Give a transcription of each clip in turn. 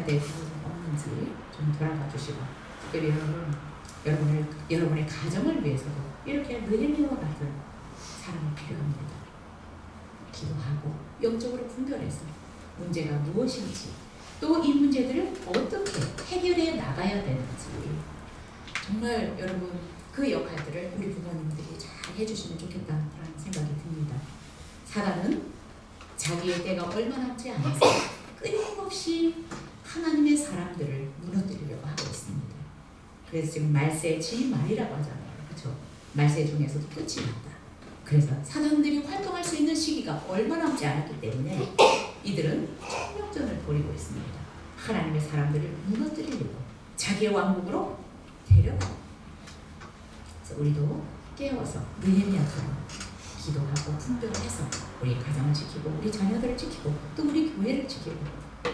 데 없는지 좀 돌아봐 주시고, 특별히 여러분의 가정을 위해서도 이렇게 느헤미야와 같은 사람이 필요합니다. 기도하고 영적으로 분별해서 문제가 무엇인지, 또 이 문제들을 어떻게 해결해 나가야 되는지, 정말 여러분 그 역할들을 우리 부모님들이 잘 해주시면 좋겠다는 생각이 듭니다. 사단은 자기의 때가 얼마 남지 않아서 끊임없이 하나님의 사람들을 무너뜨리려고 하고 있습니다. 그래서 지금 말세 지말이라고 하잖아요. 그렇죠? 말세 중에서도 끝이 났다. 그래서 사단들이 활동할 수 있는 시기가 얼마 남지 않았기 때문에 이들은 총력전을 벌이고 있습니다. 하나님의 사람들을 무너뜨리려고, 자기의 왕국으로 데려가고. 그래서 우리도 깨워서 느헤미야처럼 기도하고 분별해서 우리 가정을 지키고, 우리 자녀들을 지키고, 또 우리 교회를 지키고,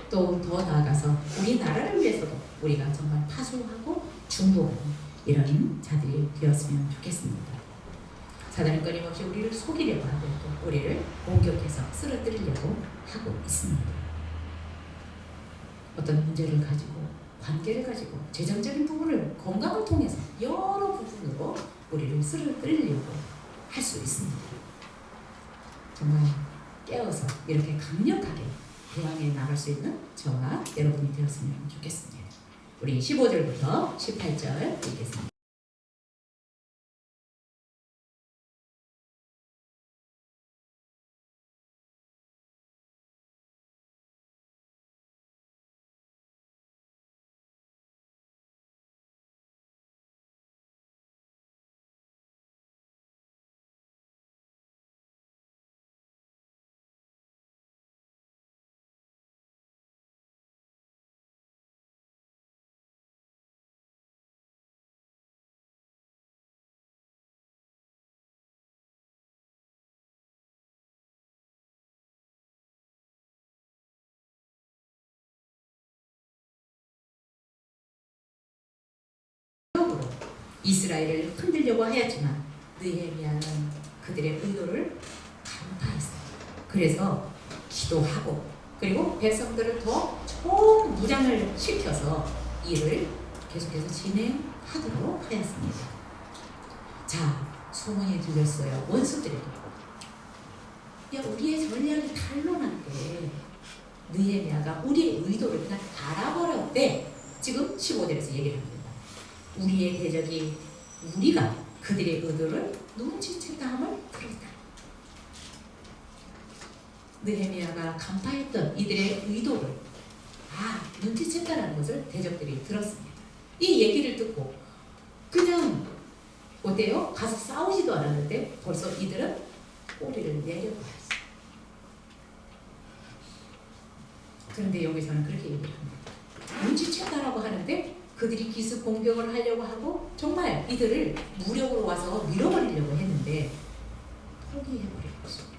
또 더 나아가서 우리 나라를 위해서도 우리가 정말 파수하고 중보하는 이런 자들이 되었으면 좋겠습니다. 사단은 끊임없이 우리를 속이려고 하고, 또 우리를 공격해서 쓰러뜨리려고 하고 있습니다. 어떤 문제를 가지고, 관계를 가지고, 재정적인 부분을, 건강을 통해서 여러 부분으로 우리를 쓰러뜨리려고 할 수 있습니다. 정말 깨어서 이렇게 강력하게 대항해 나갈 수 있는 저와 여러분이 되었으면 좋겠습니다. 우리 15절부터 18절 읽겠습니다. 이스라엘을 흔들려고 하였지만 느헤미야는 그들의 의도를 간파했어요. 그래서 기도하고, 그리고 백성들을 더 총무장을 시켜서 일을 계속해서 진행하도록 하였습니다. 자, 소문이 들렸어요. 원수들에게. 야, 우리의 전략이 탄로났대. 느헤미야가 우리의 의도를 그냥 알아버렸대. 지금 15절에서 얘기를 합니다. 우리의 대적이 우리가 그들의 의도를 눈치챘다 함을 들었다. 느헤미야가 간파했던 이들의 의도를 눈치챘다라는 것을 대적들이 들었습니다. 이 얘기를 듣고 그냥 어때요? 가서 싸우지도 않았는데 벌써 이들은 꼬리를 내려고 했어요. 그런데 여기서는 그렇게 얘기합니다. 눈치챘다라고 하는데 그들이 기습 공격을 하려고 하고 정말 이들을 무력으로 와서 밀어버리려고 했는데 포기해버린 것입니다.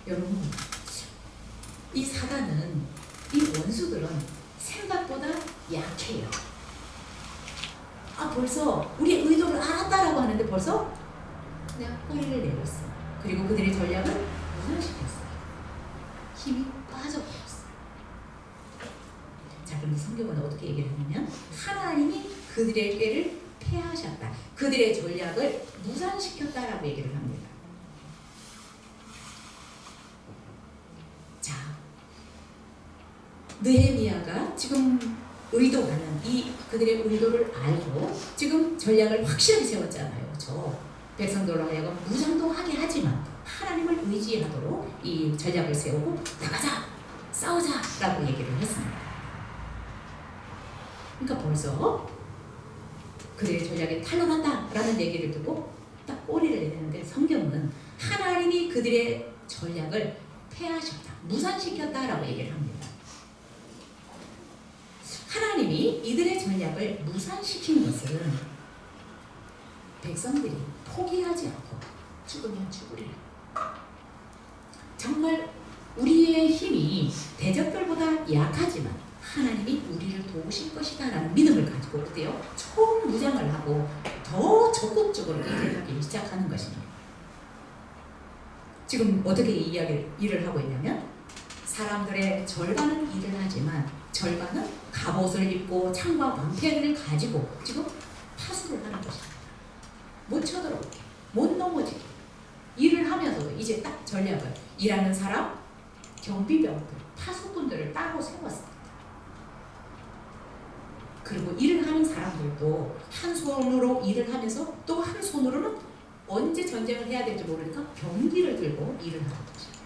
여러분, 이 사단은, 이 원수들은 생각보다 약해요. 벌써 우리의 의도를 알았다라고 하는데 벌써 그냥 꼬리를 내렸어. 그리고 그들의 전략을 무산시켰어요. 힘이 빠져버렸어요. 자, 그런데 성경은 어떻게 얘기를 하냐면 하나님이 그들의 꾀를 패하셨다. 그들의 전략을 무산시켰다라고 얘기를 합니다. 자, 느헤미야가 지금 의도하는 이 그들의 의도를 알고 지금 전략을 확실하게 세웠잖아요. 그렇죠? 백성들로 하여금 무장도 하게 하지만 하나님을 의지하도록 이 전략을 세우고 나가자, 싸우자라고 얘기를 했습니다. 그러니까 벌써 그들의 전략이 탄로난다라는 얘기를 듣고 딱 꼬리를 내리는데 성경은 하나님이 그들의 전략을 패하셨다, 무산시켰다라고 얘기를 합니다. 하나님이 이들의 전략을 무산시킨 것은 백성들이 포기하지 않고 죽으면 죽으리라. 정말 우리의 힘이 대적들보다 약하지만 하나님이 우리를 도우실 것이다 라는 믿음을 가지고 어때요? 총무장을 하고 더 적극적으로 일을 시작하는 것입니다. 지금 어떻게 일을 하고 있냐면 사람들의 절반은 일을 하지만 절반은 갑옷을 입고 창과 방패를 가지고 지금 파수를 하는 것입니다. 못 쳐들어오게, 못 넘어지게. 일을 하면서도 이제 딱 전략을, 일하는 사람, 경비병들, 파수꾼들을 따로 세웠습니다. 그리고 일을 하는 사람들도 한 손으로 일을 하면서 또 한 손으로는 언제 전쟁을 해야 될지 모르니까 병기를 들고 일을 하는 것입니다.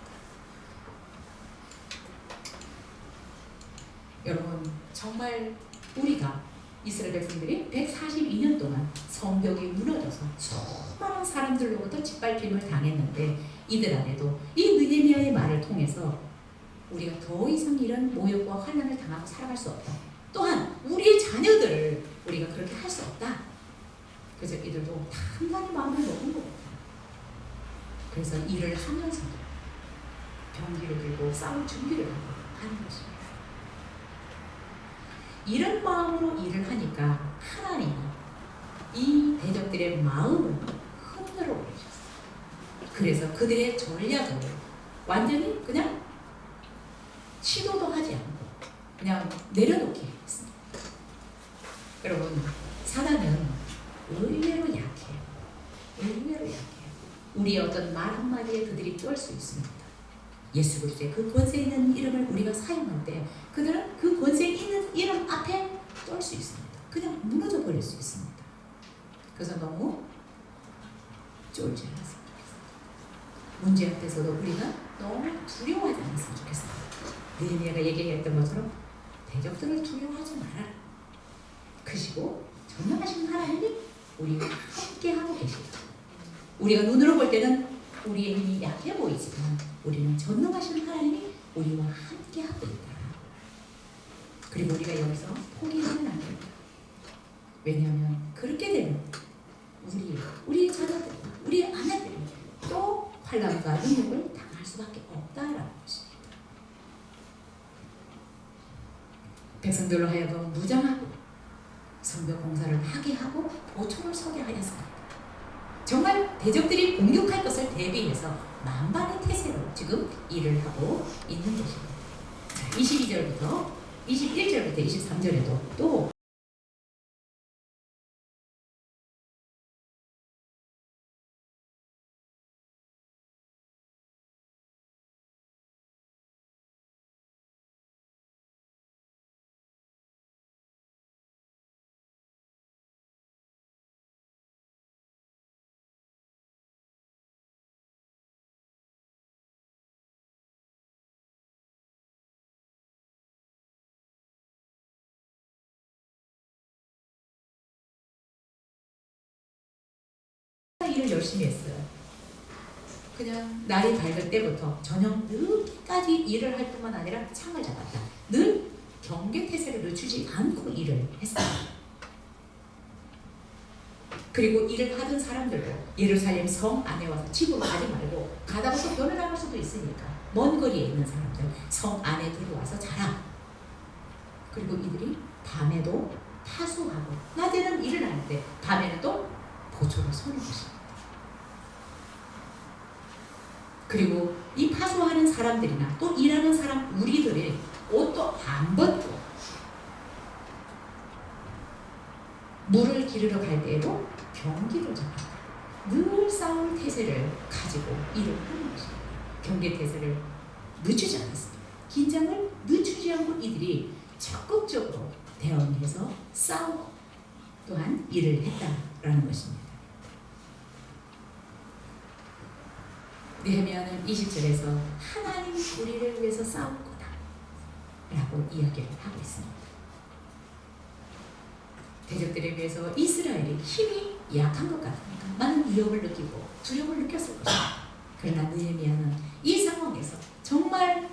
여러분, 정말 우리가 이스라엘 백성들이 142년 동안 성벽이 무너져서 수많은 사람들로부터 짓밟힘을 당했는데 이들 안에도 이 느헤미야의 말을 통해서 우리가 더 이상 이런 모욕과 환난을 당하고 살아갈 수 없다. 또한 우리의 자녀들을 우리가 그렇게 할 수 없다. 그래서 이들도 단단히 마음을 먹은 것 같아요. 그래서 일을 하면서도 병기를 들고 싸울 준비를 하고 하는 것입니다. 이런 마음으로 일을 하니까 하나님이 이 대적들의 마음을 흔들어 버리셨어요. 그래서 그들의 전략을 완전히 그냥 시도도 하지 않고 그냥 내려놓게 했습니다. 여러분, 사단은 의외로 약해요. 의외로 약해요. 우리의 어떤 말 한마디에 그들이 쫄 수 있습니다. 예수 그리스도의 그 권세 있는 이름을 우리가 사용할 때 그들은 그 권세 있는 이름 앞에 쫄 수 있습니다. 그냥 무너져 버릴 수 있습니다. 그래서 너무 쫄지 않았으면 좋겠습니다. 문제 앞에서도 우리가 너무 두려워하지 않았으면 좋겠습니다. 느헤미야가 얘기했던 것처럼 대적들을 두려워하지 말아라. 크시고 전능하신 하나님이 우리와 함께하고 계십니다. 우리가 눈으로 볼 때는 우리의 힘이 약해 보이지만 우리는 전능하신 하나님이 우리와 함께하고 있다. 그리고 우리가 여기서 포기하면 안 됩니다. 왜냐하면 그렇게 되면 우리의 자녀들, 우리의 아내들이 또 환난과 능력을 당할 수밖에 없다라는 것입니다. 백성들로 하여금 무장하고 성벽 공사를 하게 하고 보초를 서게 하였습니다. 정말 대적들이 공격할 것을 대비해서 만반의 태세로 지금 일을 하고 있는 것입니다. 22절부터 21절부터 23절에도 또 일을 열심히 했어요. 그냥 날이 밝을 때부터 저녁 늦게까지 일을 할 뿐만 아니라 창을 잡았다. 늘 경계태세를 늦추지 않고 일을 했어요. 그리고 일을 하던 사람들도 예루살렘 성 안에 와서 집으로 가지 말고 가다가 또 변을 나갈 수도 있으니까 먼 거리에 있는 사람들 성 안에 들어와서 자라. 그리고 이들이 밤에도 파수하고 낮에는 일을 하는데 밤에는 또 보초를 서는 것입니다. 그리고 이 파수하는 사람들이나 또 일하는 사람 우리들이 옷도 안 벗고 물을 기르러 갈 때에도 경기를 잡고 늘 싸울 태세를 가지고 일을 하는 것입니다. 경계 태세를 늦추지 않았습니다. 긴장을 늦추지 않고 이들이 적극적으로 대응해서 싸우고 또한 일을 했다라는 것입니다. 느헤미야는 20절에서 하나님이 우리를 위해서 싸울 거다 라고 이야기를 하고 있습니다. 대적들에 비해서 이스라엘이 힘이 약한 것 같으니까 많은 위협을 느끼고 두려움을 느꼈을 것입니다. 그러나 느헤미야는 이 상황에서 정말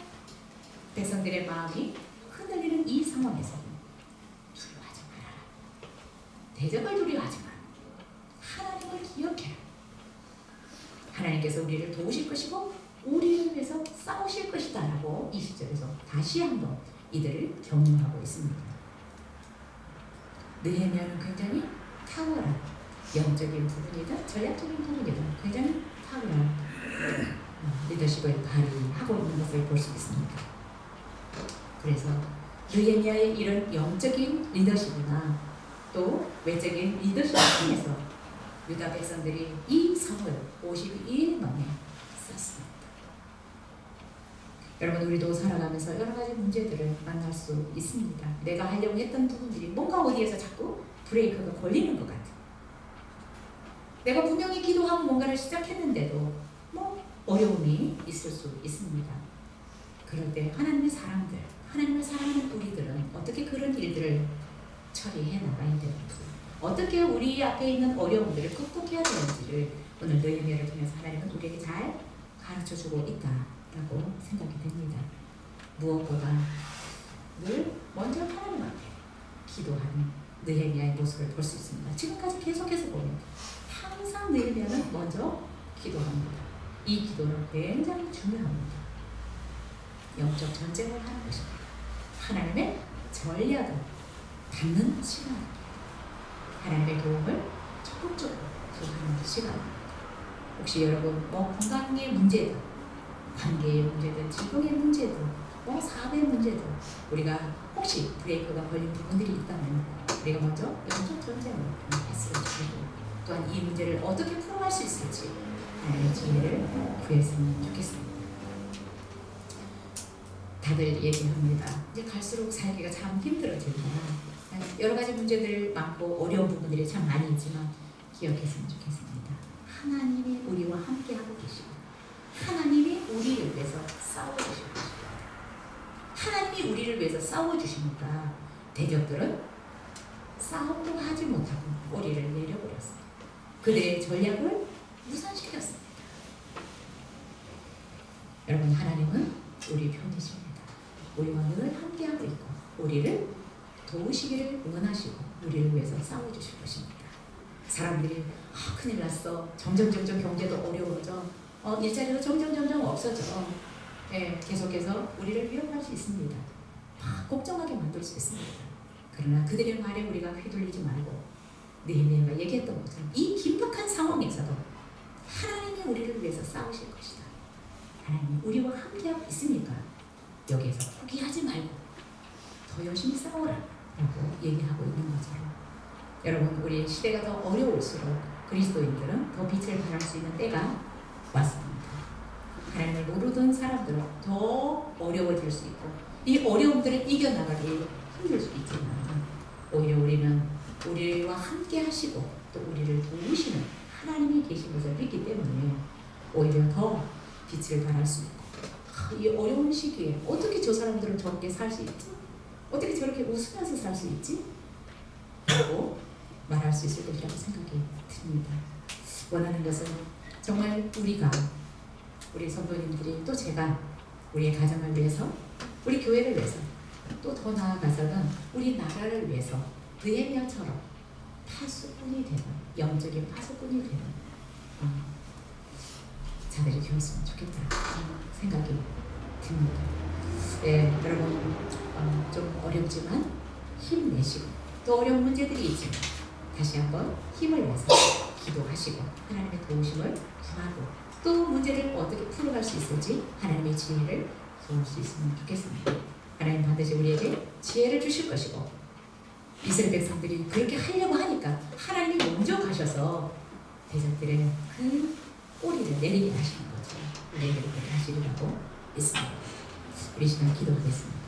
백성들의 마음이 흔들리는 이 상황에서 두려워하지 말아라. 대적을 두려워하지 마라. 하나님을 기억해라. 하나님께서 우리를 도우실 것이고 우리를 위해서 싸우실 것이다 라고 20절에서 다시 한번 이들을 격려하고 있습니다. 느헤미야는 굉장히 탁월한 영적인 부분이든 전략적인 부분이든 굉장히 탁월한 리더십을 발휘하고 있는 것을 볼 수 있습니다. 그래서 느헤미야의 이런 영적인 리더십이나 또 외적인 리더십을 통해서 유다 백성들이 이 성을 52일 만에 쌓습니다. 여러분, 우리도 살아가면서 여러 가지 문제들을 만날 수 있습니다. 내가 하려고 했던 부분들이 뭔가 어디에서 자꾸 브레이크가 걸리는 것 같아요. 내가 분명히 기도하고 뭔가를 시작했는데도 뭐 어려움이 있을 수 있습니다. 그럴 때 하나님의 사람들, 하나님을 사랑하는 우리들은 어떻게 그런 일들을 처리해 나가야 되는지, 어떻게 우리 앞에 있는 어려움들을 극복해야 되는지를 오늘 느헤미야를 통해서 하나님은 우리에게 잘 가르쳐주고 있다라고 생각이 됩니다. 무엇보다 늘 먼저 하나님 앞에 기도하는 느헤미야의 모습을 볼 수 있습니다. 지금까지 계속해서 보면 항상 느헤미야는 먼저 기도합니다. 이 기도는 굉장히 중요합니다. 영적 전쟁을 하는 것입니다. 하나님의 전략을 받는 시간입니다. 하나님의 도움을 적극적으로 구하는 시간입니다. 혹시 여러분 뭐 건강의 문제든, 관계의 문제든, 직업의 문제든, 뭐 사업의 문제든, 우리가 혹시 브레이크가 걸린 부분들이 있다면 우리가 먼저 영적 전쟁을 했으면 좋겠고, 또한 이 문제를 어떻게 풀어갈 수 있을지 하나님의 지혜를 구했으면 좋겠습니다. 다들 얘기합니다. 이제 갈수록 살기가 참 힘들어진다. 여러 가지 문제들 많고 어려운 부분들이 참 많이 있지만 기억했으면 좋겠습니다. 하나님이 우리와 함께하고 계시고 하나님이 우리를 위해서 싸워주시고 하나님이 우리를 위해서 싸워주시니까 대적들은 싸움도 하지 못하고 꼬리를 내려버렸어요. 그들의 전략을 무산시켰습니다. 여러분, 하나님은 우리 편이십니다. 우리와 늘 함께하고 있고 우리를 도우시기를 원하시고 우리를 위해서 싸워주실 것입니다. 사람들이 큰일 났어, 점점 경제도 어려워져, 일자리가 점점 없어져, 계속해서 우리를 위협할 수 있습니다. 걱정하게 만들 수 있습니다. 그러나 그들의 말에 우리가 휘둘리지 말고 느헤미야가 얘기했던 것처럼 이 긴박한 상황에서도 하나님이 우리를 위해서 싸우실 것이다. 하나님이 우리와 함께하고 있으니까 여기에서 포기하지 말고 더 열심히 싸워라 라고 얘기하고 있는 것처럼, 여러분, 우리 시대가 더 어려울수록 그리스도인들은 더 빛을 발할 수 있는 때가 왔습니다. 하나님을 모르던 사람들은 더 어려워질 수 있고 이 어려움들을 이겨나가기 힘들 수 있지만 오히려 우리는 우리와 함께 하시고 또 우리를 도우시는 하나님이 계신 것을 믿기 때문에 오히려 더 빛을 발할 수 있고, 이 어려운 시기에 어떻게 저 사람들은 저렇게 살 수 있지? 어떻게 저렇게 웃으면서 살 수 있지? 라고 말할 수 있을 것이라고 생각이 듭니다. 원하는 것은 정말 우리 성도님들이 또 제가 우리의 가정을 위해서, 우리 교회를 위해서, 또 더 나아가서는 우리 나라를 위해서 느헤미야처럼 파수꾼이 되는, 영적인 파수꾼이 되는 자들이 되었으면 좋겠다 생각이 듭니다. 여러분, 좀 어렵지만 힘내시고 또 어려운 문제들이 있지만 다시 한번 힘을 내서 기도하시고 하나님의 도우심을 구하고 또 문제를 어떻게 풀어갈 수 있을지 하나님의 지혜를 구할 수 있으면 좋겠습니다. 하나님 반드시 우리에게 지혜를 주실 것이고, 이스라엘 백성들이 그렇게 하려고 하니까 하나님이 먼저 가셔서 대적들의 그 꼬리를 내리게 하시는 거죠. 우리에게 그렇게 하시리라고 믿습니다. 우리 시간 기도하겠습니다.